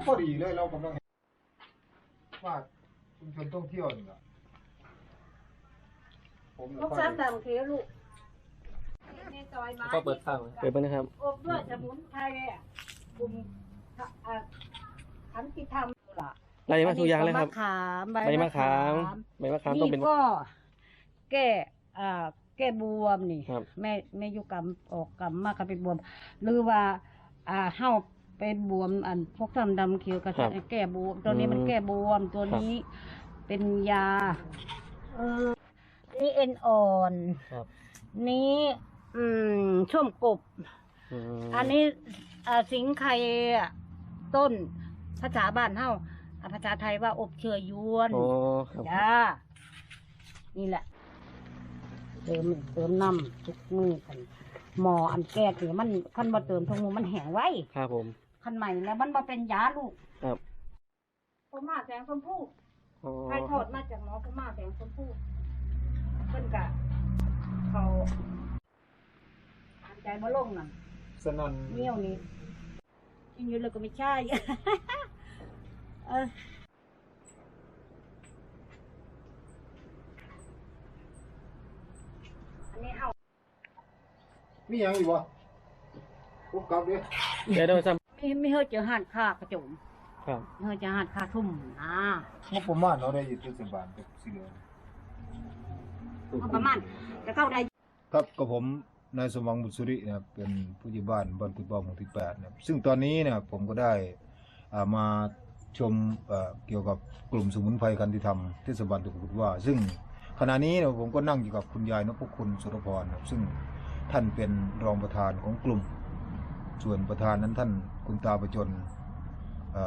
พอดีเลยเรากำลังว่าชุมชนท่องเที่ยวนี่แหละผม ลูกสาวดำเขียวลูกในซอยมา ก็เปิดฟังเปิดไปนะครับ อบด้วยสมุนไพรอ่ะกลุ่มขันติธรรมล่ะ อะไรมาทุกอย่างเลยครับ ใบมะขามต้องเป็น ก็แก้แก้บวมนี่ ครับ แม่ยุกรรมออกกรรมมากกับเป็นบวม หรือว่าเห่าเป็นบวมพวกดำเขียวก็จะแก้บวมตัวนี้มันแก้บวมตัวนี้เป็นยานี่เอ็นอ่อน ครับ นี้ช่วมกบ อันนี้สิงไข่ต้นภาษาบ้านเฮาภาษาไทยว่าอบเชยยวน โอ้ครับ จ้านี่แหละเติมน้ำทุกมือกันหมออันแก้ถือมันขั้นมาเติมทุกมือมันแห้งไว้ ครับผม ขั้นใหม่แล้วมันมาเป็นยาลูก ครับ พม่าแสงชมพู อ๋อ ใครทอดมาจากหมอพม่าแสงชมพูเพิ่นกะเขาอ่านใจมาลงน่ะ สนั่น เงี้ยวนี่กินอยู่เลยก็ไม่ใช่ อันนี้เอา มีอย่างอีกวะพวกกลับดิ เดี๋ยวซ้ ไม่เฮาเจอหันค่ากระจุม ำครับ เฮาจะหันค่าทุ่มนะ งบประมาณเราได้อยู่ที่สิบบาทกับสี่เดือน เอาประมาณจะเข้าได้ ครับกับผมนายสมหวังบุตรสุรินะครับเป็นผู้ใหญ่บ้านบ้านกุดบ้านหมู่ที่8นะครับซึ่งตอนนี้นะครับผมก็ได้มาชมเกี่ยวกับกลุ่มสมุนไพรคันธิธรรมเทศบาลตะกุดว่าซึ่งขณะนี้นะผมก็นั่งอยู่กับคุณยายนพคุณสุรพรนะครับซึ่งท่านเป็นรองประธานของกลุ่มส่วนประธานนั้นท่านคุณตาประจน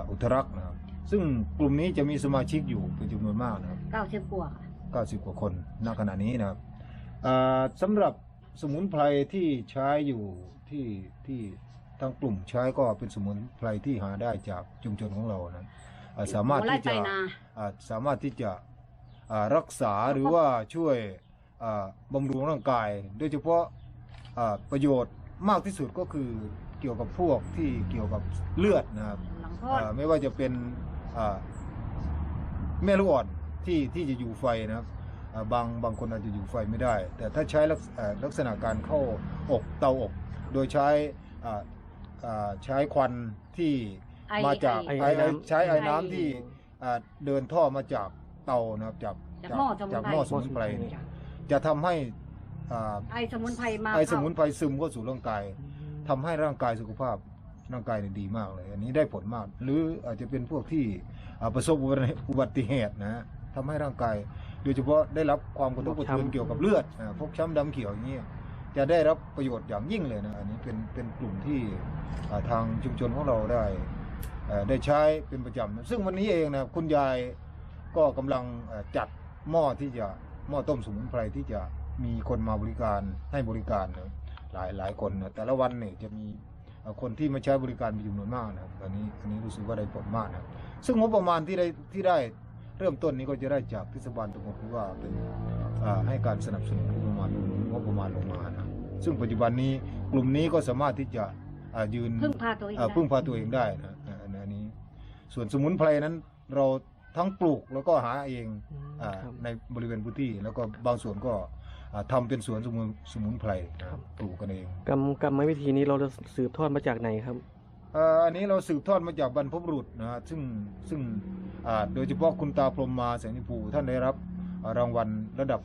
อุทรักษ์นะครับซึ่งกลุ่มนี้จะมีสมาชิกอยู่เป็นจำนวนมากนะครับ 90 กว่า 90 กว่าคนณขณะนี้นะครับสำหรับสมุนไพรที่ใช้อยู่ที่ทางกลุ่มใช้ก็เป็นสมุนไพรที่หาได้จากชุมชนของเรานะสามารถที่จะสามารถที่จะรักษาหรือว่าช่วยบำรุงร่างกาย โดยเฉพาะประโยชน์มากที่สุดก็คือเกี่ยวกับพวกที่เกี่ยวกับเลือดนะครับ หลังคลอด ไม่ว่าจะเป็นแม่ลูกอ่อนที่จะอยู่ไฟนะครับบางคนอาจจะอยู่ไฟไม่ได้ แต่ถ้าใช้ลักษณะการเข้าอบเตาอบโดยใช้ควันที่มาจากใช้ไอ้น้ำที่เดินท่อมาจากเตานะครับจากหม้อสมุนไพรจะทำให้ไอสมุนไพรมา ไอสมุนไพรซึมเข้าสู่ร่างกายทำให้ร่างกายสุขภาพร่างกายดีมากเลยอันนี้ได้ผลมากหรืออาจจะเป็นพวกที่ประสบอุบัติเหตุนะทำให้ร่างกายโดยเฉพาะได้รับความกระทบกระเทือนเกี่ยวกับเลือดพกช้ำดำเขียวอย่างนี้จะได้รับประโยชน์อย่างยิ่งเลยนะอันนี้เป็นกลุ่มที่ทางชุมชนของเราได้ใช้เป็นประจำซึ่งวันนี้เองนะคุณยายก็กำลังจัดหม้อต้มสมุนไพรที่จะมีคนมาบริการให้บริการนะหลายคนนะแต่ละวันเนี่ยจะมีคนที่มาใช้บริการมีจำนวนมากนะอันนี้รู้สึกว่าได้ผลมากนะซึ่งงบประมาณที่ได้เริ่มต้นนี้ก็จะได้จากเทศบาลตำบลที่ว่าเป็นให้การสนับสนุนงบประมาณลงมานะซึ่งปัจจุบันนี้กลุ่มนี้ก็สามารถที่จะยืนพึ่งพาตัวเองได้นะอันนี้ส่วนสมุนไพรนั้นเราทั้งปลูกแล้วก็หาเองในบริเวณพื้นที่แล้วก็บางส่วนก็ทำเป็นสวนสมุนไพรปลูกกันเองกรรมวิธีนี้เราจะสืบทอดมาจากไหนครับอันนี้เราสืบทอดมาจากบรรพบุรุษนะซึ่งโดยเฉพาะคุณตาพรหมมาแสงนิภูท่านได้รับรางวัลระดับ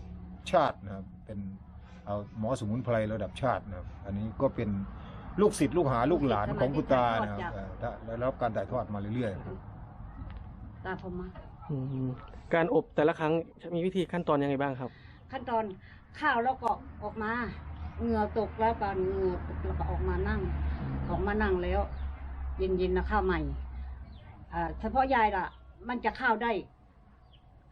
ชาตินะครับเป็นหมอสมุนไพรระดับชาตินะครับอันนี้ก็เป็นลูกศิษย์ลูกหาลูกหลานของคุณตานะครับได้รับการถ่ายทอดมาเรื่อยๆตาพรหมมาการอบแต่ละครั้งมีวิธีขั้นตอนยังไงบ้างครับขั้นตอนข้าวแล้วก็ออกมาเหงื่อตกแล้วก็เหงื่อตกแล้วก็ออกมานั่งแล้วเย็นๆนะข้าวใหม่เฉพาะยายล่ะมันจะข้าวได้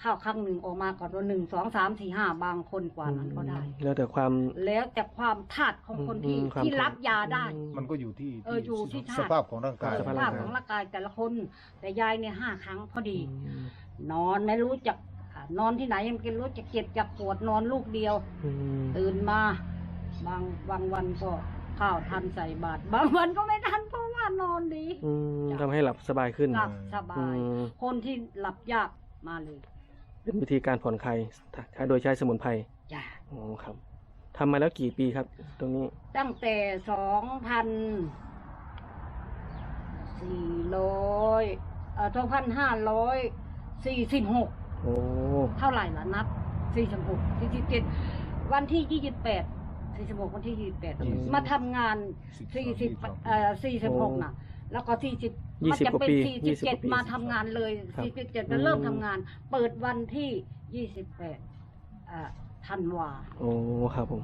ข้าวครั้งหนึ่งออกมาก่อนตัว1 2 3 4 5บางคนกว่านั้นก็ได้แล้วแต่ความธาตุของคนที่รับยาได้มันก็อยู่ที่ธาตุสภาพของร่างกายสภาพของร่างกายแต่ละคนแต่ยายเนี่ย5 ครั้งพอดีนอนไม่รู้จักนอนที่ไหนยังกินรู้จะเจ็บจะปวดนอนลูกเดียวตื่นมาบางวันก็ข้าวทันใส่บาตรบางวันก็ไม่ทันเพราะว่า นอนดี ทำให้หลับสบายขึ้น หลับสบาย อืม คนที่หลับยากมาเลย เป็นวิธีการผ่อนคลายโดยใช้สมุนไพร จ้ะ อ๋อครับทำมาแล้วกี่ปีครับ ตรงนี้ ตั้งแต่2,546 โอ้ เท่าไหร่ล่ะนับ46 47วันที่28 46วันที่28มาทำงาน46น่ะ แล้วก็ที่10มันจะเป็น47มาทำงานเลย47จะเริ่มทำงาน เปิดวันที่28ธันวา โอ้ครับผม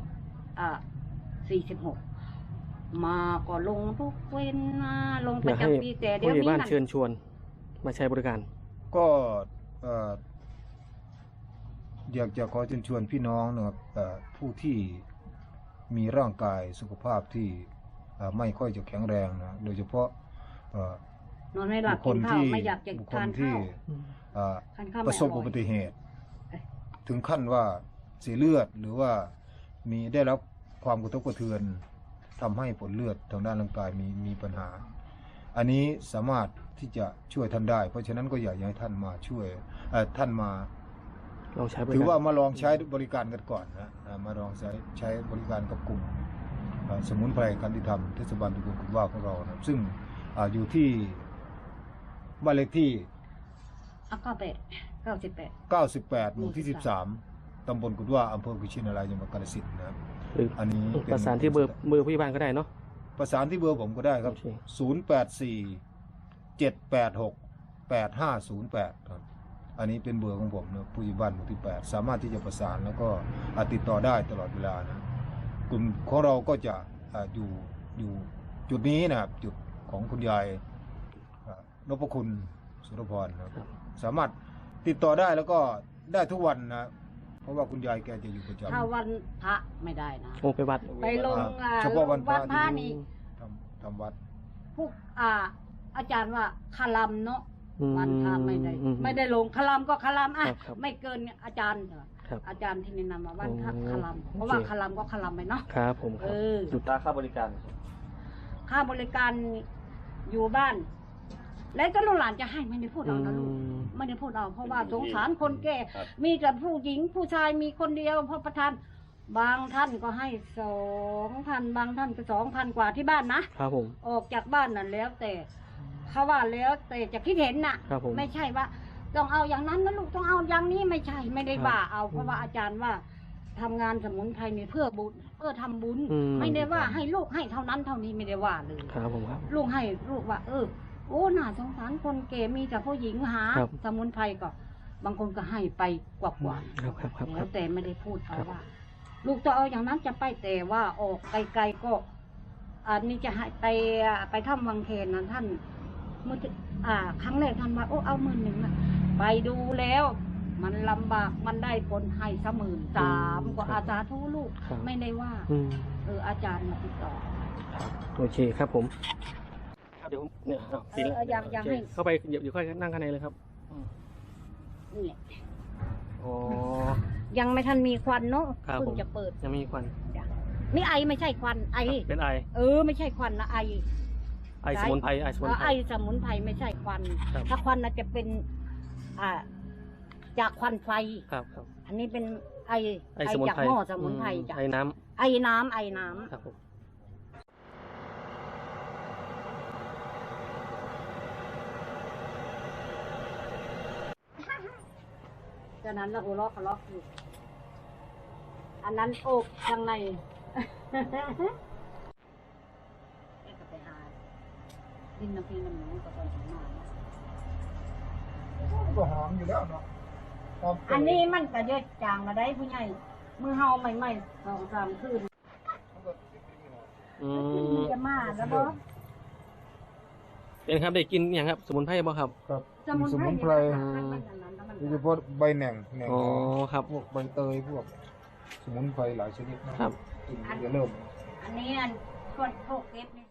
46มาก็ลงทุกเว้นมาลงป อยา ระ กให้ จำปีแต่เดี๋ยว ผู้ใหญ่ นี้ บ้าน มัน เชิญชวนมาใช้บริการ ก็อยากจะขอเชิญชวนพี่น้องนะครับผู้ที่มีร่างกายสุขภาพที่ไม่ค่อยจะแข็งแรงนะโดยเฉพาะ นอนไม่หลับกินข้าวไม่อยากจะ บุคค ทา ล น ที่ ข้าว ทานข้าวไม่ ประสบ อร่อย อุบัติเหตุ เอ๊ะ ถึงขั้นว่าเสียเลือดหรือว่าได้รับความกระทบกระเทือนทำให้ผลเลือดทางด้านร่างกายมีปัญหา อันนี้สามารถที่จะช่วยท่านได้ เพราะฉะนั้นก็อยากให้ท่านมาช่วยท่านมา ลองใช้บริการ ถือว่ามาลองใช้บริการกันก่อนนะมาลองใช้บริการกับกลุ่มสมุนไพรคันธิธรรมเทศบาลตำบลกุฎว่าของเรานะซึ่งอยู่ที่บ้านเลขที่ 98 หมู่ที่ 13 ตำบลกุฎว่าอำเภอกุชินารายจังหวัดกาฬสินธุ์นะครับ หรือ อันนี้เป็น ประสานที่เบอร์ผู้ใหญ่บ้านก็ได้เนาะ ประสานที่เบอร์ผมก็ได้ครับ โอเค 084-786-8508 ครับ อันนี้เป็นเบอร์ของผมนะผู้ใหญ่บ้านหมู่ที่ 8 สามารถที่จะประสานแล้วก็ติดต่อได้ตลอดเวลานะกลุ่มของเราก็จะอยู่จุดนี้นะครับจุดของคุณยายนพคุณสุรพรนะครับสามารถติดต่อได้แล้วก็ได้ทุกวันนะเพราะว่าคุณยายแกจะอยู่ประจำ ถ้าวันพระไม่ได้นะ โอ้ไปวัด ไปลง เฉพาะวันพระ พระนี่ ทำวัด พวกอาจารย์ว่าคาลัมเนาะ อืม วันพระไม่ได้ อืม ไม่ได้ลงคาลัมก็คาลัมอ่ะ ครับ ไม่เกินอาจารย์เถอะ ครับ อาจารย์ที่แนะนำมาวันพระ โอ้ คาลัมเพ โอ ราะ เค ว่าคาลัมก็คาลัมไปเนาะ ครับผมค เอ รับ อ จุดตาค่าบริการ ค่าบริการอยู่บ้าน แล้วก็ลูกหลานจะให้ไม่ได้พูดเอานะลูกไม่ได้พูดเอาเพราะว่าสงสารคนแก่ ครับ มีแต่ผู้หญิงผู้ชายมีคนเดียวพระประธานบางท่านก็ให้2,000บางท่านก็2,000กว่าที่บ้านนะครับ ผม ออกจากบ้านนั่นแล้วแต่เขาว่าแล้วแต่จะคิดเห็นน่ะ ครับผม ไม่ใช่ว่า ต้องเอาอย่างนั้นนะลูกต้องเอาอย่างนี้ไม่ใช่ไม่ได้ ครับ ว่าเอาเพราะว่าอาจารย์ว่าทำงานสมุนไพรนี่เพื่อบุญเพื่อทำบุญ อืม ไม่ได้ว่าให้ลูกให้เท่านั้นเท่านี้ไม่ได้ว่าเลย ครับผมครับ ลูกให้ลูกว่าโอ้น่าสงสารคนแก่มีแต่ผู้หญิงหา ครับ สมุนไพรก็ บางคนก็ให้ไปกว่า ครับครับครับ ๆ ค แล้ รั ว บ แต่ไม่ได้พูดเอา ครับ ว่า ลูกจะเอาอย่างนั้นจะไปแต่ว่าออกไกลๆก็ อันนี้จะให้ไปทำวังเคนนะท่านเมื่อครั้งแรกท่านว่าโอ้เอา10,000นะไปดูแล้ว มันลำบากมันได้ผลให้13,000ก็อาสาทุลูก ครับ ไม่ได้ว่า อืม อาจารย์มาติดต่อ ครับโอเคครับผมเดี๋ยวเนี่ยเอาปิดแล้ว ยัง โอเค ให้ เข้าไปเดี๋ยวค่อยนั่งข้างในเลยครับ นี่แหละ อ๋อ ยังไม่ทันมีควันเนาะ ครับ เพิ่ ผ ง ม จะเปิด ยังมีควัน จ้ะนี่ไอไม่ใช่ควันไอ เป็นไอ ไม่ใช่ควันนะไอ ไอสมุนไพรไอสมุนไพร ไอสมุนไพรไม่ใช่ควัน ครับ ถ้าควันน่ะจะเป็นจากควันไฟ ครับครับ อันนี้เป็นไอ ไอสมุน จาก ไพร หม้อสมุนไพรจ้ะ ไอน้ ไอน้ำ ำครับผม จากนั้นเราหัวเราะเขาล็อกอยู่อันนั้นโอกข้างในแม่ก็ไปหาดินน้ำพีน้ำหนูก็ไปถึงมา ก็หอมอยู่แล้วเนาะ อันนี้มันก็เยอะจางมาได้ผู้ใหญ่มือเฮาใหม่ๆ2-3คืน อืม จะมาแล้วบ่ เป็นครับได้กินอย่างครับ สมุนไพรบ่ครับ ครับสมุนไพรโดยเฉพาะใบแหน่ง อ๋อครับ พวกใบเตยพวกสมุนไพรหลายชนิดนะครับ กินจะเริ่ม อันนี้อันคนพวกเก็บนี่